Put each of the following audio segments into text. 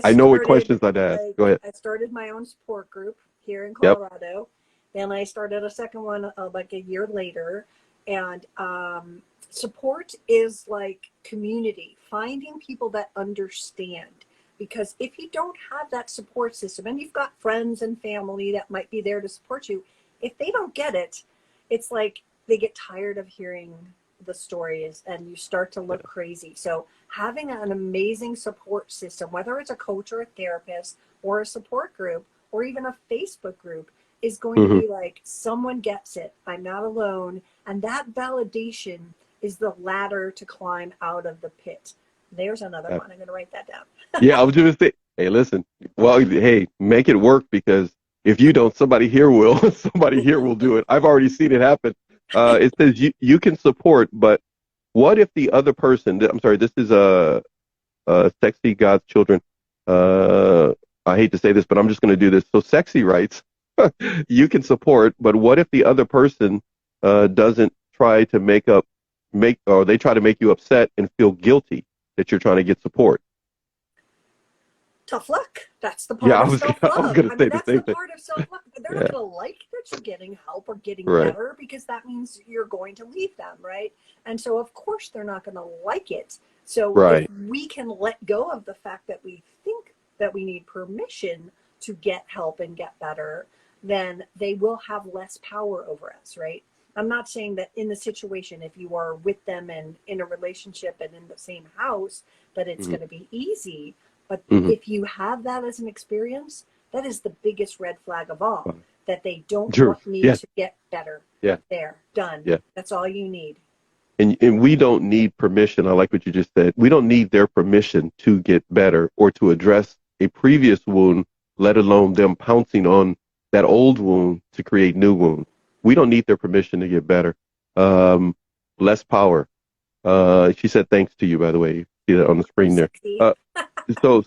I know what questions I'd ask. Go ahead. I started my own support group here in Yep. Colorado. Then I started a second one like a year later. And support is like community, finding people that understand. Because if you don't have that support system, and you've got friends and family that might be there to support you, if they don't get it, it's like they get tired of hearing the stories and you start to look crazy. So having an amazing support system, whether it's a coach or a therapist or a support group or even a Facebook group, is going to be like, someone gets it. I'm not alone. And that validation is the ladder to climb out of the pit. There's another one. I'm going to write that down. Yeah, I was just saying, hey, listen, well, hey, make it work, because if you don't, somebody here will. Somebody here will do it. I've already seen it happen. It says you can support, but what if the other person, I'm sorry, this is Sexy God's Children. I hate to say this, but I'm just going to do this. So Sexy writes, you can support, but what if the other person doesn't try to or they try to make you upset and feel guilty that you're trying to get support? Tough luck. That's the part of self-love. I was going to say the same thing. Part of self-love. They're not going to like that you're getting help or getting Right. better, because that means you're going to leave them, right? And so, of course, they're not going to like it. So Right. if we can let go of the fact that we think that we need permission to get help and get better, then they will have less power over us, right? I'm not saying that in the situation, if you are with them and in a relationship and in the same house, that it's going to be easy. But if you have that as an experience, that is the biggest red flag of all, that they don't want me to get better. Yeah. There, done. Yeah. That's all you need. And we don't need permission. I like what you just said. We don't need their permission to get better or to address a previous wound, let alone them pouncing on that old wound to create new wounds. We don't need their permission to get better. Less power. She said thanks to you, by the way. You see that on the screen there. So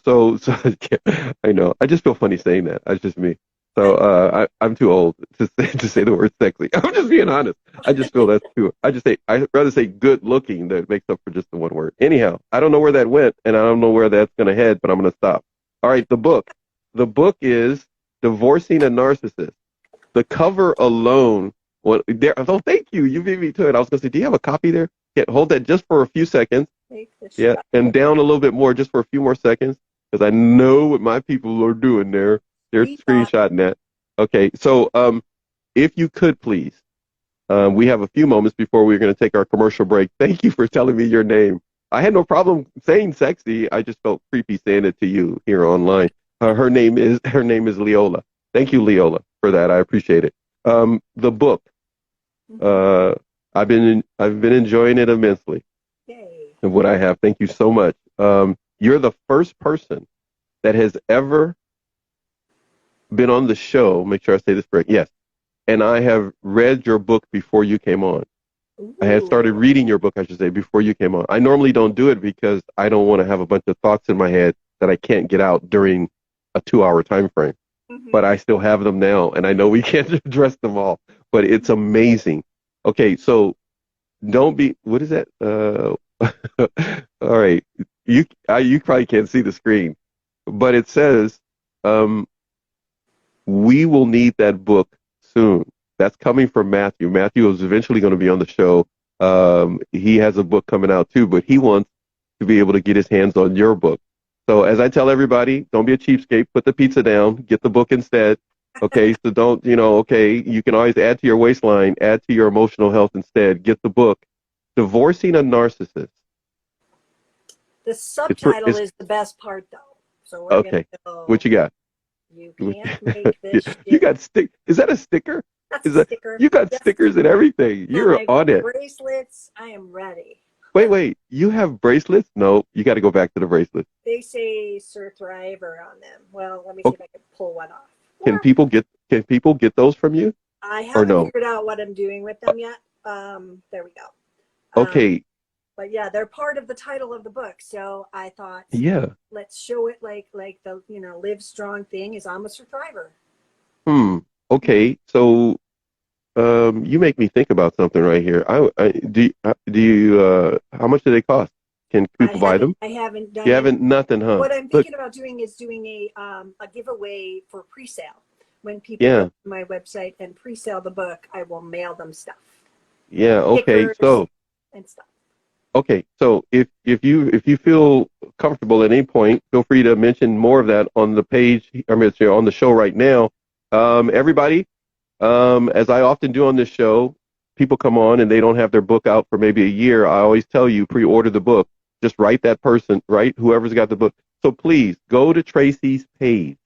I know. I just feel funny saying that. That's just me. So I'm too old to say the word sexy. I'm just being honest. I just feel that's too. I'd rather say good looking that makes up for just the one word. Anyhow, I don't know where that went, and I don't know where that's going to head, but I'm going to stop. All right, the book. The book is Divorcing a Narcissist. The cover alone. Oh, thank you. You beat me to it. I was going to say, do you have a copy there? Yeah, hold that just for a few seconds. Yeah, and down a little bit more, just for a few more seconds, because I know what my people are doing there. They're screenshotting that. Okay, so if you could please, we have a few moments before we're going to take our commercial break. Thank you for telling me your name. I had no problem saying sexy. I just felt creepy saying it to you here online. Her name is Leola. Thank you, Leola, for that. I appreciate it. The book. I've been enjoying it immensely. Yay. And what I have. Thank you so much. You're the first person that has ever been on the show. Make sure I say this correct. Yes. And I have read your book before you came on. Ooh. I had started reading your book, I should say, before you came on. I normally don't do it because I don't want to have a bunch of thoughts in my head that I can't get out during a 2-hour time frame. But I still have them now, and I know we can't address them all, but it's amazing. Okay, so don't be, what is that? All right, you probably can't see the screen, but it says, we will need that book soon. That's coming from Matthew. Matthew is eventually going to be on the show. He has a book coming out too, but he wants to be able to get his hands on your book. So as I tell everybody, don't be a cheapskate. Put the pizza down. Get the book instead. Okay, so don't, you can always add to your waistline, add to your emotional health instead. Get the book, Divorcing a Narcissist. The subtitle is the best part, though. So we're going to go. What you got? You can't make this shit. You got Is that a sticker? That's a sticker. You got stickers and everything. You're on it. Bracelets. I am ready. Wait. You have bracelets? No, you got to go back to the bracelets. They say Sir Thriver on them. Well, let me see if I can pull one off. Can people get those from you? I haven't figured out what I'm doing with them yet. There we go. Okay. But yeah, they're part of the title of the book. So I thought, let's show it like the live strong thing is I'm a Sir Thriver. Okay. So you make me think about something right here. Do you how much do they cost? Can people buy them? I haven't done You it. haven't nothing, huh? What I'm Look, thinking about doing is doing a giveaway for pre-sale. When people go yeah, to my website and pre-sale the book, I will mail them stuff, yeah. Okay, stickers so and stuff. okay, so if you feel comfortable at any point, feel free to mention more of that on the page. I mean, it's on the show right now. Everybody, as I often do on this show, people come on and they don't have their book out for maybe a year. I always tell you, pre-order the book. Just write that person, right? Whoever's got the book. So please go to Tracy's page.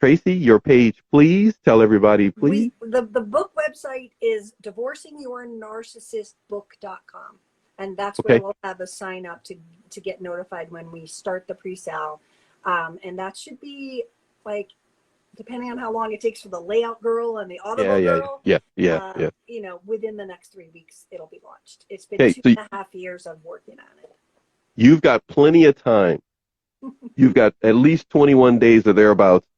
Tracy, your page, please tell everybody, please. The book website is divorcingyournarcissistbook.com, and that's where Okay. we'll have a sign up to get notified when we start the pre-sale, and that should be like, depending on how long it takes for the layout girl and the Yeah, audible yeah, girl, yeah, yeah, yeah. within the next 3 weeks it'll be launched. It's been Okay, two so and a half years of working on it. you've got plenty of time. You've got at least 21 days or thereabouts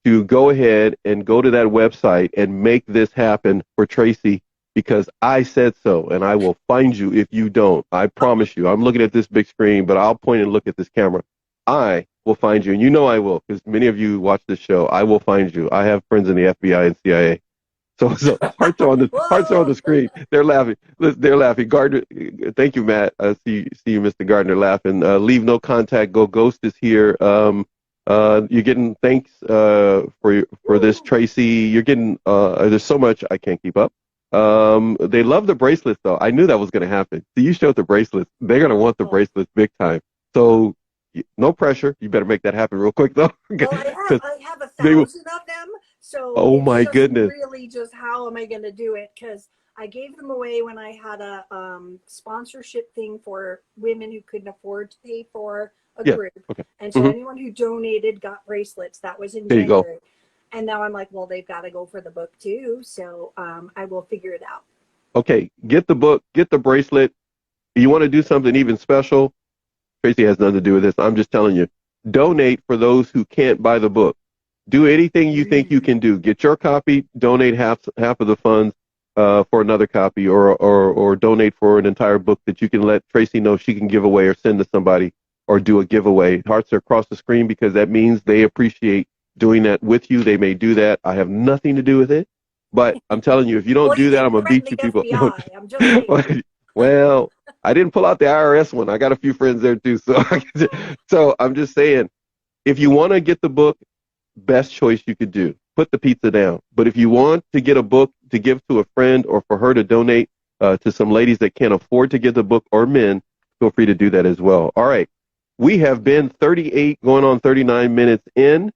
to go ahead and go to that website and make this happen for Tracy, because I said so, and I will find you if you don't. I promise you. I'm looking at this big screen, but I'll point and look at this camera. I will find you, and you know I will, because many of you watch this show. I will find you. I have friends in the FBI and CIA. So hearts are on the screen. They're laughing. They're laughing. Gardner, thank you, Matt. I see you, Mr. Gardner, laughing. Leave no contact. Go Ghost is here. You're getting thanks for this, Tracy. You're getting there's so much I can't keep up. They love the bracelets though. I knew that was going to happen. So you showed the bracelets. They're going to want the bracelets big time. So no pressure. You better make that happen real quick though. Well, I have 1,000 of them, so oh it's my just goodness. really just how am I going to do it? Because I gave them away when I had a sponsorship thing for women who couldn't afford to pay for a Yeah. group, Okay. and so anyone who donated got bracelets. That was in There you go. January, and now I'm like, well, they've got to go for the book too, so I will figure it out. Okay, get the book, get the bracelet. You want to do something even special? Tracy has nothing to do with this. I'm just telling you. Donate for those who can't buy the book. Do anything you think you can do. Get your copy, donate half of the funds for another copy, or donate for an entire book that you can let Tracy know she can give away or send to somebody or do a giveaway. Hearts are across the screen because that means they appreciate doing that with you. They may do that. I have nothing to do with it. But I'm telling you, if you don't do that, I'm going to beat you people. FBI. I'm just saying. Well, I didn't pull out the IRS one. I got a few friends there too. So I'm just saying, if you want to get the book, best choice you could do. Put the pizza down. But if you want to get a book to give to a friend or for her to donate to some ladies that can't afford to get the book, or men, feel free to do that as well. All right. We have been 38 going on 39 minutes in.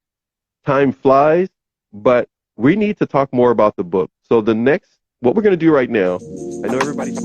Time flies, but we need to talk more about the book. So what we're going to do right now, I know everybody's